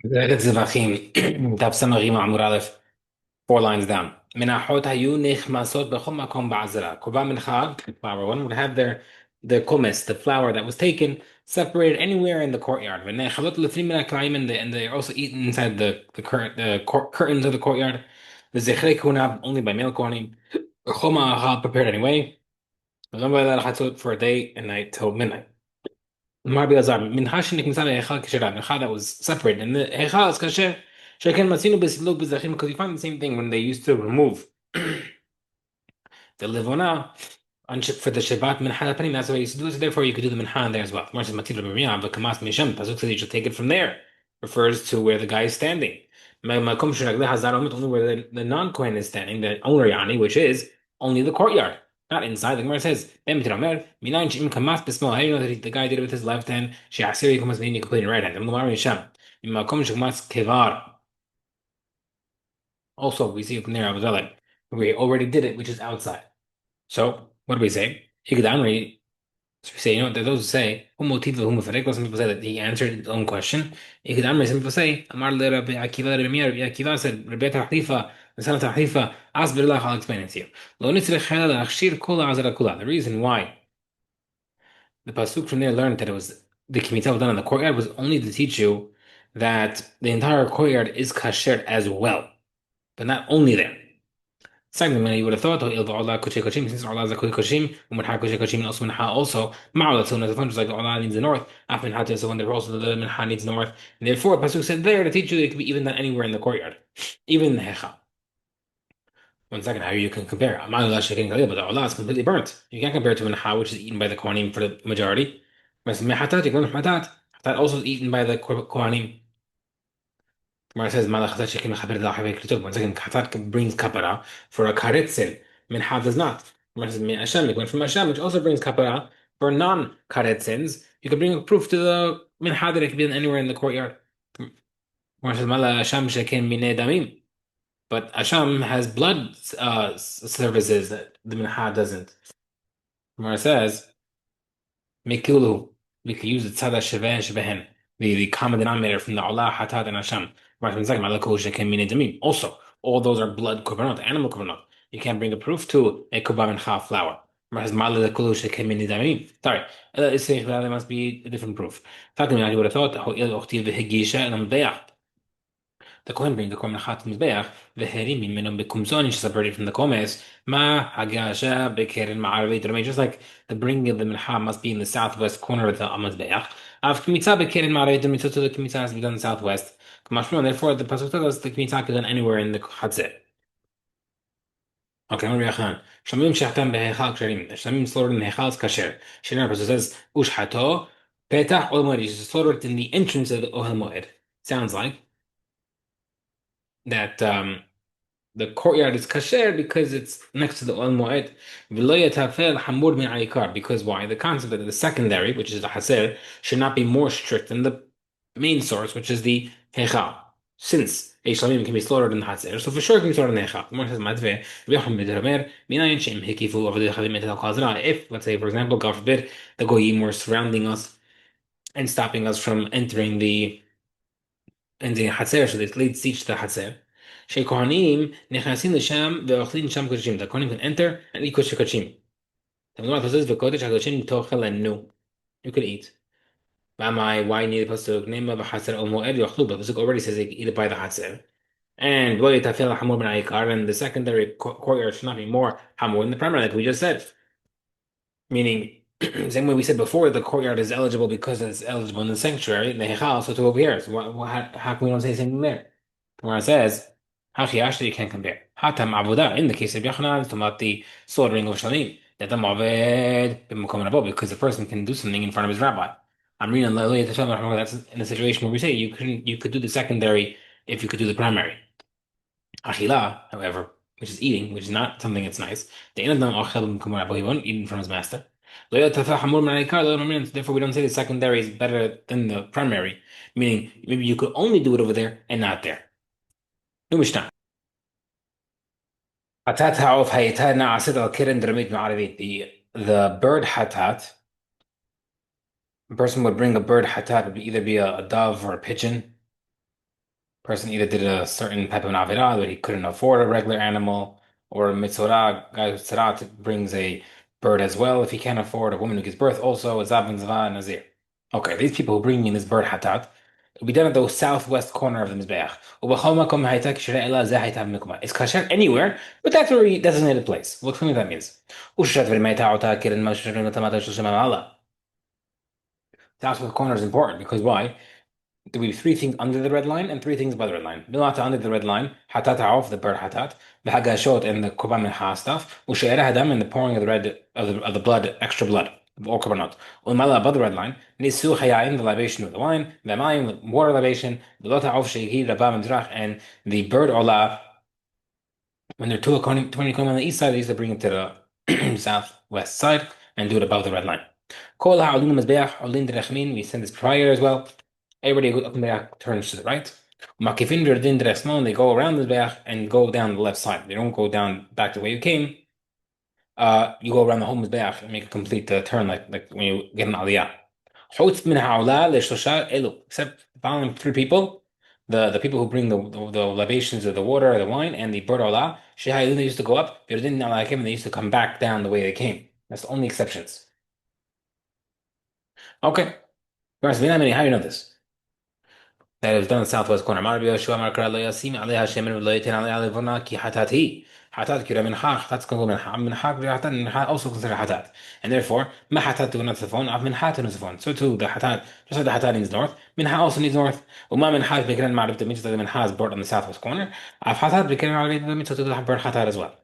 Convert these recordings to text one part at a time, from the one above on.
Zevahim Daf Samari Ma'amur Aleph, 4 lines down. Minahot hayu nechmasot b'chol makom ba'azara. Korban mincha, flour one, would have their kumis, the flour that was taken, separated anywhere in the courtyard. V'nechalot l'fnim min ha'klayim, and they're also eaten inside the curtains of the courtyard. The zechrei kuna only by male kohanim. B'chol ma'achal prepared anyway. V'zon v'ayla l'chatzot for a day and night till midnight. Marbi Azar, mincha sheniknesa le'echal kashera, mincha that was separated, and the echal is kasher. Sheken matzinu b'siluk b'zachim, because you find the same thing when they used to remove the livona for the Shabbat mincha hapanim. That's what you used to do. So therefore, you could do the mincha in there as well. Mar says matil b'miyam v'kamas misham. Pasuk says you should take it from there. Refers to where the guy is standing. Makom sheragleh hazar omit, only where the non-kohen is standing, the owner yani, which is only the courtyard, not inside. The Gemara says, "Ben mitramer minayin she'im kamas b'smal." How do you know that the guy did it with his left hand? She'asir yikamas b'yin yikapli in right hand. Gemara misham makom shekamas kevar. Also, we see from there, we already did it, which is outside. So, what do we say? Higdamri. So we say, you know, there are those who say, some people say that he answered his own question. Some people say, Amar le Rabbi Akiva, Rabbi Akiva said, Rabbi Tahlifa, the son of Tahlifa, Asbir lach, I'll explain it to you. Lo nitzrech hela la'achshir kol ha'azara kula. The reason why the pasuk from there learned that it was the Shemitah done in the courtyard was only to teach you that the entire courtyard is kasher as well, but not only there. Secondly, you would have thought, Allah Kuche Kochim, since Allah is a Kuche Kochim, Umunha Kuche Kochim, and also Minha also, Ma'ala Tuna, the just like Allah needs the north, Af Minha is the one that also the Minha needs north. And therefore, Pasuk said there to teach you it could be even done anywhere in the courtyard, even in the Hecha. 1 second, how you can compare? Ma'ala Shekin Galil, but Allah is completely burnt. You can't compare it to Minha, which is eaten by the Kohanim for the majority. But Mehatat, you go to Hatat, Hatat also is eaten by the Kohanim. Gemara says, "Malachata shekin mechaber da'achavei klitov." 1 second, katat brings kapara for a karetzin. Mincha does not. Gemara says, "Min Hashem." It went from Hashem, which also brings kapara for non-karetzins. You can bring a proof to the mincha that it can be anywhere in the courtyard. Gemara says, "Mala Hashem shekin minei damim." But Hashem has blood services that the mincha doesn't. Gemara says, "Mikulu." We can use the tzada sheveh shebehen, the common denominator from the Allah, Hatat, and Hashem. Also, all those are blood korbanot, animal korbanot. You can't bring a proof to a korban and chaf flour. Sorry, there must be a different proof. I would have thought the Kohen brings the Korban Chat Mizbeach, v'herimin minum bekumzon, is separated from the Komes, ma hagasha bekeren ma'arvit ramei, just like the bringing of the Mincha must be in the southwest corner of the Mizbeach. Av kmitza bekeren ma'arvit, the mitzvah to the kmitza has to be done in the southwest. Kamashma, therefore, the Pasuk tells us the kmitza can be done anywhere in the Chatzir. Okay, Rabbi Yachan. Shamim shachtam behechal ksherim. Shamim slaughtered in the hechal is kasher. Shiner Pasuk says, ushhato petach ol moed. Is slaughtered in the entrance of the ohel moed. Sounds like that the courtyard is kasher because it's next to the Ol Moed. Because why? The concept that the secondary, which is the Haser, should not be more strict than the main source, which is the Hecha. Since a Shlamim can be slaughtered in the Haser, so for sure it can be slaughtered in the Hecha. The Gemara says, Madve, if, let's say, for example, God forbid, the Goyim were surrounding us and stopping us from entering the Hatzer, so this leads each to the Hatzer. Shekohanim nechnasim l'sham ve'ochlin sham kodashim. The Kohanim can enter and eat kosher kodashim. The Gemara says v'kodesh hakodashim tochelenu. You could eat. Why need the pasuk nema v'hatzer ol moed yochlu? But the pasuk already says they can eat it by the Hatzer. And lo yitafel hamor ben aikar, and the secondary courtyard should not be more hamor than the primary, like we just said. Meaning, same way we said before, the courtyard is eligible because it's eligible in the sanctuary, the hechal, so to over here. So how can we not say the same thing there? Where it says, Hachi actually you can't compare. Hatam avodah, in the case of Yochanan, it's about the slaughtering of Shalim. That the maved b'makom rabo, because the person can do something in front of his rabbi. I'm reading that's in a situation where we say you could do the secondary if you could do the primary. Achila, however, which is eating, which is not something that's nice. The end of he won't eat from his master. Therefore, we don't say the secondary is better than the primary, meaning maybe you could only do it over there and not there. No Mishnah. The bird hatat, a person would bring a bird hatat, it would either be a dove or a pigeon. Person either did a certain type of an avirah that he couldn't afford a regular animal, or a mitzvah guy who's tzara brings a bird as well if he can't afford a woman who gives birth. Also, a zav and zava and nazir. Okay, these people who bring in this bird hatat will be done at the southwest corner of the mizbeach. It's kasher anywhere, but that's a designated place. We'll explain what that means. Southwest corner is important because why? There will be three things under the red line and three things above the red line. Milata under the red line, hatat ha'of, the bird hatat, v'hagashot and the korban mincha stuff, u'she'era hadam and the pouring of the red of the blood, extra blood, or korbanot. U'mala above the red line, nisu chayayin, the libation of the wine, v'mayim, the water libation, v'lot ha'of she'hi rabba mizrach, and the bird olah, when they're 20 km on the east side, they used to bring it to the southwest side and do it above the red line. Kol ha'olin mizbeach, olin derechmin, we send this prior as well. Everybody up and back turns to the right. Makifin Verdin Drexmon, they go around the back and go down the left side. They don't go down back the way you came. You go around the whole back and make a complete turn like when you get an aliyah. Chutz min ha'olah le'shlosha elu. Except the following three people, the people who bring the libations of the water or the wine and the bird olah, shehayilin, they used to go up, Verdin alakim, and they used to come back down the way they came. That's the only exceptions. Okay. How do you know this? That it was done in the southwest corner. Amar Rabbi Yoshua Amar Kara lo yasim alei Hashem and lo yitin alei levona ki hatat hi. Hatat kira mincha. Hatat can go mincha. Mincha kira hatat. Mincha also considered hatat. And therefore, ma hatat to not tzafon. Av mincha to tzafon. So too, the hatat, just like the hatat needs north, mincha also needs north. Uma mincha is bekiran ma'arib. That means that the mincha is brought on the southwest corner. Av hatat bekiran ma'arib. That means that the bird hatat as well.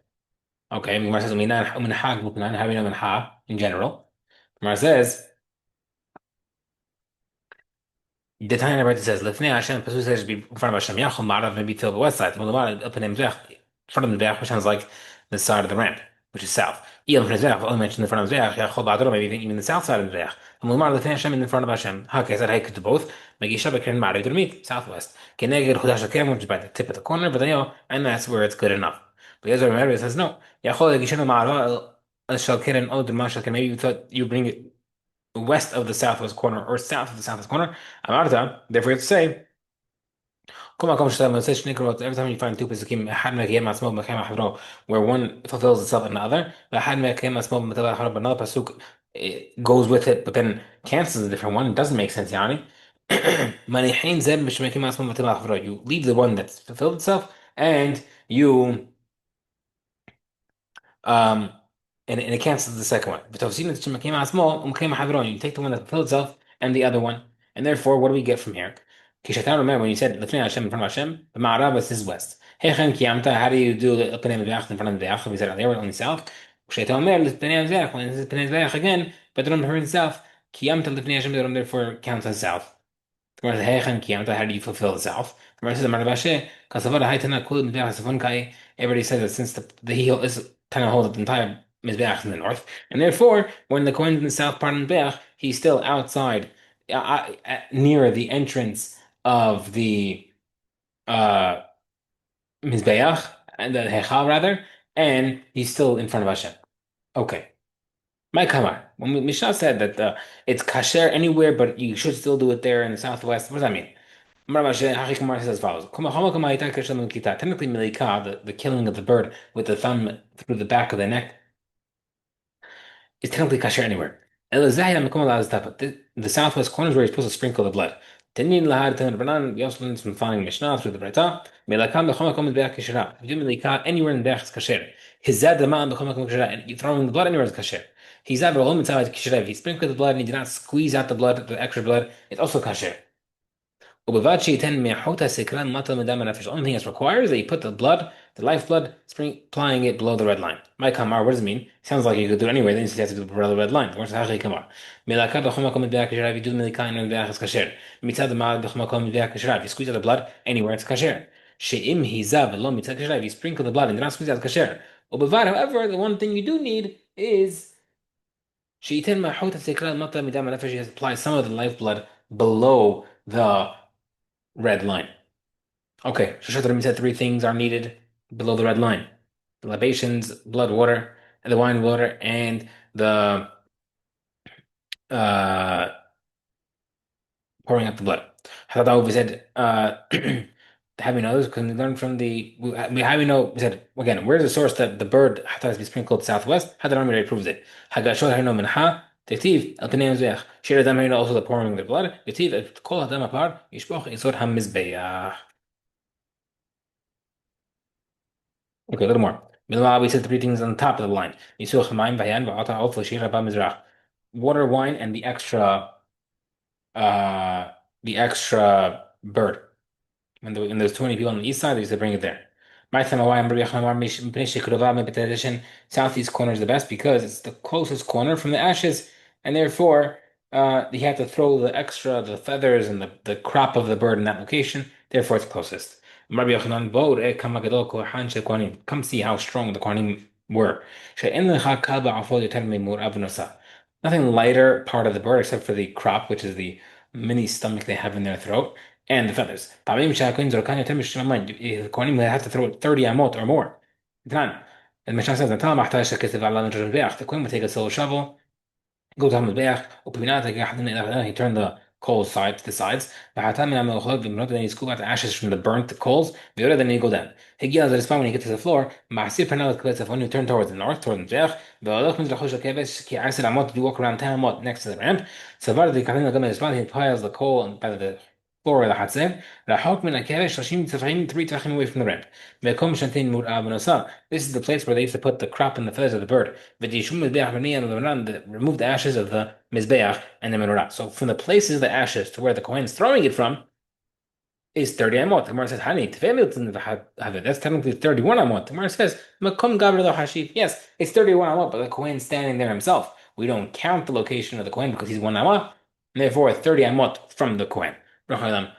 Okay, Gemara says mincha muknan. How do we know mincha in general? Gemara says. The Tanya right says, "Lifnei Hashem." Pasuk says, "Be in front of Hashem." Yachol Marav, maybe till the west side. Mulamar up in Mizrach, in front of the Mizrach, which sounds like the side of the ramp, which is south. Yom from Mizrach, only mentioned in front of Mizrach. Yachol Badro, maybe even the south side of Mizrach. Mulamar Lifnei Hashem in front of Hashem. Okay, I said I could do both. Magisha Bekern Marav to meet southwest. Keneged Chudash Hakem, which is by the tip of the corner, but and that's where it's good enough. But Yezer Meir says no. Yachol Gishen Marav Shalkeren Od Mashal. Maybe you thought you bring it west of the southwest corner or south of the southwest corner. Amarta, therefore you have to say, every time you find two pesukim, where one fulfills itself in the other, but another pasuk goes with it, but then cancels a different one. It doesn't make sense, Yani. You leave the one that's fulfilled itself, and you um, and it cancels the second one. But you take the one that fulfills itself and the other one. And therefore, what do we get from here? Remember when you said Lefnei Hashem in front of Hashem, the Ma'arab is west. How do you do the Pnei Mizbeach in front of the Beach? We said earlier, only south. When it's Pnei Mizbeach again, but they don't refer to south. Kiyamta Lefnei Hashem, therefore counts as south. How do you fulfill the self? Everybody says that since the heel is kind of holds the entire Mizbeach in the north, and therefore, when the Kohen in the south part of the Mizbeach, he's still outside, near the entrance of the uh, Mizbeach, and the Hechal rather, and he's still in front of Hashem. Okay. My Kamar. When Mishnah said that it's kasher anywhere, but you should still do it there in the southwest, what does that mean? Kamar says as follows. Technically, Milika, the killing of the bird with the thumb through the back of the neck, is technically kasher anywhere. The southwest corner is where you're supposed to sprinkle the blood. We also learned from finding Mishnah through the Breita. If you do Milika anywhere in the Berach, it's kasher. And you throwing the blood anywhere is kasher. If you sprinkle the blood and you do not squeeze out the blood, the extra blood, it's also kasher. The only thing that's required is that you put the blood, the lifeblood, applying it below the red line. My kamar, what does it mean? Sounds like you could do it anyway, then you have to do it below the red line. If you do milika in the it's kasher. If you squeeze out the blood anywhere, it's kasher. If you sprinkle the blood and do not squeeze out, it's kasher. However, the one thing you do need is apply some of the lifeblood below the red line. Okay, Shoshat said three things are needed below the red line: the libations, blood, water, and the wine, water, and the uh, pouring out the blood. Hadadav said How do we know this? Because we learned from how do we know? We said again, where's the source that the bird has to be sprinkled southwest? How the Rambam proves it? Hagashot Harino Minha, Tetiv, Al Pnei Mizbeach. Shir Adam Harino also the pouring of the blood. Tetiv, Kol Adam Apar, Yishpoch Yisod HaMizbeach. Okay, a little more. Meanwhile, we said three things on top of the line. Yisuch Hamayim Vayan Va'ata Alf Shir Haba Mizrach. Water, wine, and uh bird. When there's too many people on the east side, they used to bring it there. My time, why I'm southeast corner is the best because it's the closest corner from the ashes, and therefore you have to throw the feathers and the crop of the bird in that location. Therefore, it's closest. Rabbi Yochanan, come see how strong the Kohanim were. Nothing lighter part of the bird except for the crop, which is the mini stomach they have in their throat and the feathers. The Kohanim have to throw it 30 amot or more. And Mishnah says, the Kohen would take a silver shovel, go down the back, he turned the coals side to the sides. Then he scoop out the ashes from the burnt coals. Then he go down. When he gets to the floor, when you turn towards the north, towards the Mizbeach, you walk around 10 amot next to the ramp. He piles the coal by the floor of the Hatzir. רחוק מן הכבש 30 טפחים, 3 טפחים away from the ramp. This is the place where they used to put the crop and the feathers of the bird. Remove the ashes of the Mizbeach and the menorah. So from the places of the ashes to where the Kohen is throwing it from is 30 amot. The Gemara says, that's technically 31 amot. The Gemara says, yes, it's 31 amot, but the Kohen is standing there himself. We don't count the location of the Kohen because he's 1 amot, and therefore 30 amot from the Kohen. Amen.